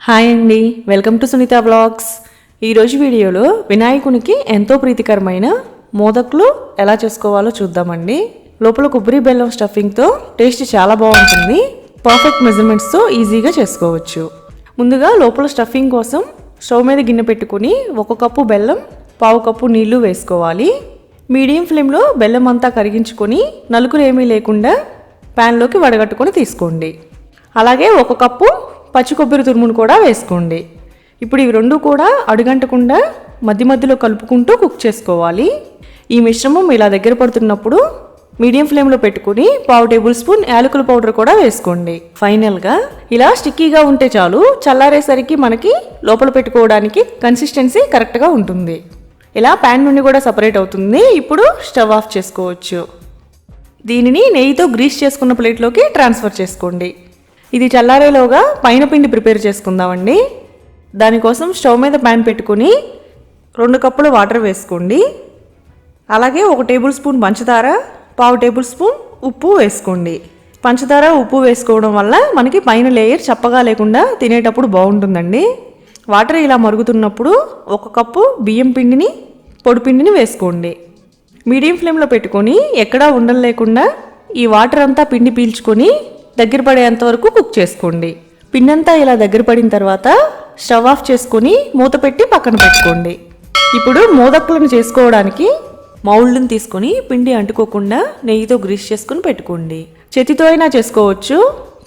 Hi అండి, welcome to Sunitha blogs. ఈరోజు వీడియోలో వినాయకునికి ఎంతో ప్రీతికరమైన మోదక్లు ఎలా చేసుకోవాలో చూద్దామండి. లోపల కొబ్బరి బెల్లం స్టఫింగ్తో టేస్ట్ చాలా బాగుంటుంది. పర్ఫెక్ట్ మెజర్మెంట్స్తో ఈజీగా చేసుకోవచ్చు. ముందుగా లోపల స్టఫింగ్ కోసం స్టవ్ మీద గిన్నె పెట్టుకుని 1 కప్పు బెల్లం, 1/2 కప్పు నీళ్లు వేసుకోవాలి. మీడియం ఫ్లేమ్లో బెల్లం అంతా కరిగించుకొని నలుకులు ఏమీ లేకుండా ప్యాన్లోకి వడగట్టుకొని తీసుకోండి. అలాగే 1 కప్పు పచ్చి కొబ్బరి తురుమును కూడా వేసుకోండి. ఇప్పుడు ఇవి రెండు కూడా అడుగంటకుండా మధ్య మధ్యలో కలుపుకుంటూ కుక్ చేసుకోవాలి. ఈ మిశ్రమం ఇలా దగ్గర పడుతున్నప్పుడు మీడియం ఫ్లేమ్లో పెట్టుకుని 1/2 టేబుల్ స్పూన్ యాలకుల పౌడర్ కూడా వేసుకోండి. ఫైనల్గా ఇలా స్టిక్కీగా ఉంటే చాలు. చల్లారేసరికి మనకి లోపల పెట్టుకోవడానికి కన్సిస్టెన్సీ కరెక్ట్గా ఉంటుంది. ఇలా ప్యాన్ నుండి కూడా సపరేట్ అవుతుంది. ఇప్పుడు స్టవ్ ఆఫ్ చేసుకోవచ్చు. దీనిని నెయ్యితో గ్రీస్ చేసుకున్న ప్లేట్లోకి ట్రాన్స్ఫర్ చేసుకోండి. ఇది చల్లారేలోగా పైన పిండి ప్రిపేర్ చేసుకుందామండి. దానికోసం స్టవ్ మీద ప్యాన్ పెట్టుకుని 2 కప్పుల వాటర్ వేసుకోండి. అలాగే 1 టేబుల్ స్పూన్ పంచదార, 1/2 టేబుల్ స్పూన్ ఉప్పు వేసుకోండి. పంచదార ఉప్పు వేసుకోవడం వల్ల మనకి పైన లేయర్ చప్పగా లేకుండా తినేటప్పుడు బాగుంటుందండి. వాటర్ ఇలా మరుగుతున్నప్పుడు 1 కప్పు బియ్యం పిండిని, పొడి పిండిని వేసుకోండి. మీడియం ఫ్లేమ్లో పెట్టుకొని ఎక్కడా ఉండలు లేకుండా ఈ వాటర్ అంతా పిండి పీల్చుకొని దగ్గర పడేంత వరకు కుక్ చేసుకోండి. పిండంతా ఇలా దగ్గర పడిన తర్వాత స్టవ్ ఆఫ్ చేసుకొని మూత పెట్టి పక్కన పెట్టుకోండి. ఇప్పుడు మోదకులను చేసుకోవడానికి మౌల్డ్ని తీసుకొని పిండి అంటుకోకుండా నెయ్యితో గ్రీస్ చేసుకుని పెట్టుకోండి. చేతితో అయినా చేసుకోవచ్చు,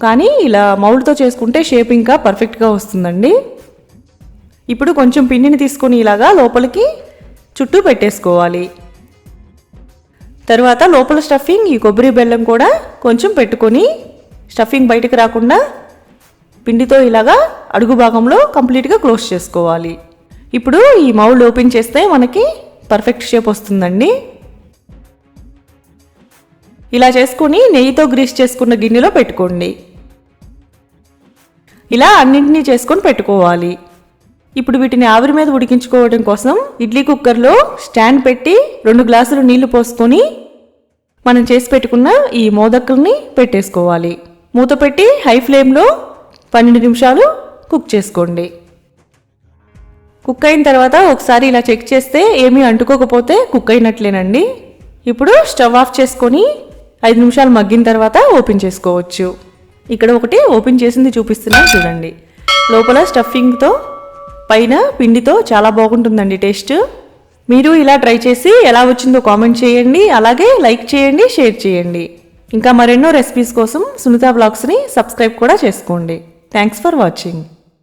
కానీ ఇలా మౌల్డ్తో చేసుకుంటే షేప్ ఇంకా పర్ఫెక్ట్గా వస్తుందండి. ఇప్పుడు కొంచెం పిండిని తీసుకొని ఇలాగా లోపలికి చుట్టూ పెట్టేసుకోవాలి. తర్వాత లోపల స్టఫింగ్ ఈ కొబ్బరి బెల్లం కూడా కొంచెం పెట్టుకొని స్టఫింగ్ బయటకు రాకుండా పిండితో ఇలాగా అడుగు భాగంలో కంప్లీట్గా క్లోజ్ చేసుకోవాలి. ఇప్పుడు ఈ మౌల్డ్ ఓపెన్ చేస్తే మనకి పర్ఫెక్ట్ షేప్ వస్తుందండి. ఇలా చేసుకుని నెయ్యితో గ్రీస్ చేసుకున్న గిన్నెలో పెట్టుకోండి. ఇలా అన్నింటినీ చేసుకొని పెట్టుకోవాలి. ఇప్పుడు వీటిని ఆవిరి మీద ఉడికించుకోవడం కోసం ఇడ్లీ కుక్కర్లో స్టాండ్ పెట్టి 2 గ్లాసులు నీళ్లు పోసుకొని మనం చేసి పెట్టుకున్న ఈ మోదకుల్ని పెట్టేసుకోవాలి. మూత పెట్టి హై ఫ్లేమ్లో 12 నిమిషాలు కుక్ చేసుకోండి. కుక్ అయిన తర్వాత ఒకసారి ఇలా చెక్ చేస్తే ఏమీ అంటుకోకపోతే కుక్ అయినట్లేనండి. ఇప్పుడు స్టవ్ ఆఫ్ చేసుకొని 5 నిమిషాలు మగ్గిన తర్వాత ఓపెన్ చేసుకోవచ్చు. ఇక్కడ ఒకటి ఓపెన్ చేసింది చూపిస్తున్నాను చూడండి. లోపల స్టఫింగ్తో పైన పిండితో చాలా బాగుంటుందండి టేస్ట్. మీరు ఇలా ట్రై చేసి ఎలా వచ్చిందో కామెంట్ చేయండి. అలాగే లైక్ చేయండి, షేర్ చేయండి. ఇంకా మరెన్నో రెసిపీస్ కోసం సునీత బ్లాగ్స్ని సబ్స్క్రైబ్ కూడా చేసుకోండి. Thanks for watching.